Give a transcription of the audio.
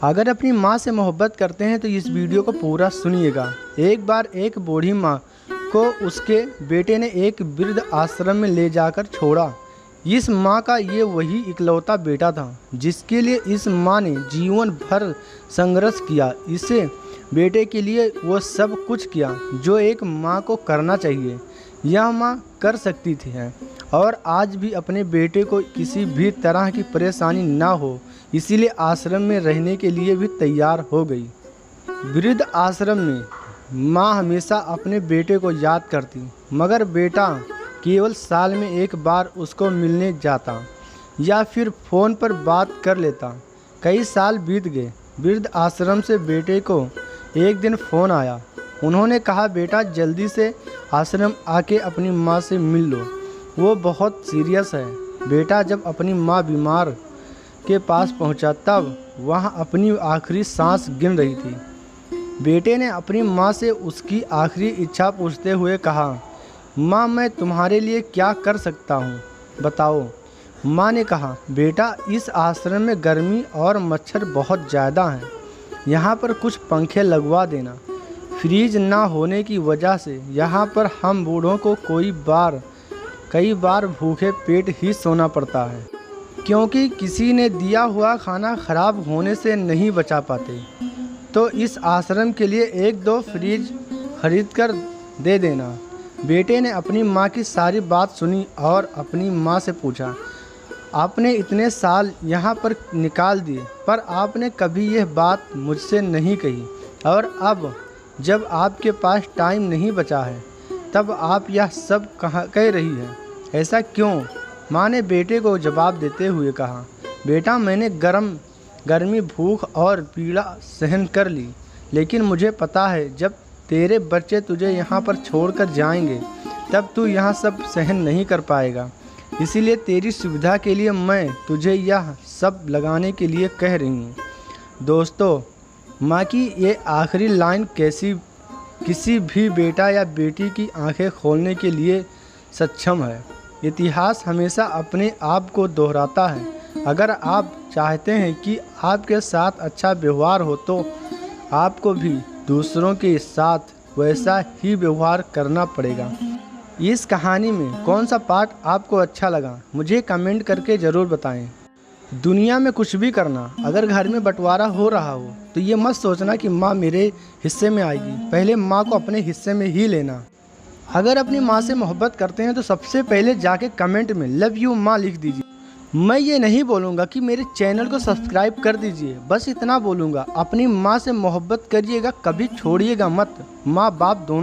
अगर अपनी माँ से मोहब्बत करते हैं तो इस वीडियो को पूरा सुनिएगा। एक बार एक बूढ़ी माँ को उसके बेटे ने एक वृद्ध आश्रम में ले जाकर छोड़ा। इस माँ का ये वही इकलौता बेटा था जिसके लिए इस माँ ने जीवन भर संघर्ष किया। इसे बेटे के लिए वो सब कुछ किया जो एक माँ को करना चाहिए। यह माँ कर सकती थी और आज भी अपने बेटे को किसी भी तरह की परेशानी ना हो इसीलिए आश्रम में रहने के लिए भी तैयार हो गई। वृद्ध आश्रम में माँ हमेशा अपने बेटे को याद करती, मगर बेटा केवल साल में एक बार उसको मिलने जाता या फिर फ़ोन पर बात कर लेता। कई साल बीत गए। वृद्ध आश्रम से बेटे को एक दिन फ़ोन आया। उन्होंने कहा, बेटा जल्दी से आश्रम आके अपनी माँ से मिल लो, वो बहुत सीरियस है। बेटा जब अपनी माँ बीमार के पास पहुँचा तब वह अपनी आखिरी सांस गिन रही थी। बेटे ने अपनी माँ से उसकी आखिरी इच्छा पूछते हुए कहा, माँ मैं तुम्हारे लिए क्या कर सकता हूँ, बताओ। माँ ने कहा, बेटा इस आश्रम में गर्मी और मच्छर बहुत ज़्यादा हैं, यहाँ पर कुछ पंखे लगवा देना। फ्रीज ना होने की वजह से यहाँ पर हम बूढ़ों को कई बार भूखे पेट ही सोना पड़ता है, क्योंकि किसी ने दिया हुआ खाना खराब होने से नहीं बचा पाते। तो इस आश्रम के लिए 1-2 फ्रिज खरीद कर दे देना। बेटे ने अपनी माँ की सारी बात सुनी और अपनी माँ से पूछा, आपने इतने साल यहाँ पर निकाल दिए पर आपने कभी यह बात मुझसे नहीं कही, और अब जब आपके पास टाइम नहीं बचा है तब आप यह सब कह रही है, ऐसा क्यों? माँ ने बेटे को जवाब देते हुए कहा, बेटा मैंने गर्मी, भूख और पीड़ा सहन कर ली, लेकिन मुझे पता है जब तेरे बच्चे तुझे यहाँ पर छोड़कर जाएंगे तब तू यहाँ सब सहन नहीं कर पाएगा। इसीलिए तेरी सुविधा के लिए मैं तुझे यह सब लगाने के लिए कह रही हूँ। दोस्तों, माँ की ये आखिरी लाइन किसी भी बेटा या बेटी की आंखें खोलने के लिए सक्षम है। इतिहास हमेशा अपने आप को दोहराता है। अगर आप चाहते हैं कि आपके साथ अच्छा व्यवहार हो तो आपको भी दूसरों के साथ वैसा ही व्यवहार करना पड़ेगा। इस कहानी में कौन सा पार्ट आपको अच्छा लगा मुझे कमेंट करके ज़रूर बताएं। दुनिया में कुछ भी करना, अगर घर में बंटवारा हो रहा हो तो ये मत सोचना कि माँ मेरे हिस्से में आएगी, पहले माँ को अपने हिस्से में ही लेना। अगर अपनी माँ से मोहब्बत करते हैं तो सबसे पहले जाके कमेंट में लव यू माँ लिख दीजिए। मैं ये नहीं बोलूँगा कि मेरे चैनल को सब्सक्राइब कर दीजिए, बस इतना बोलूँगा अपनी माँ से मोहब्बत करिएगा, कभी छोड़िएगा मत। माँ बाप दोनों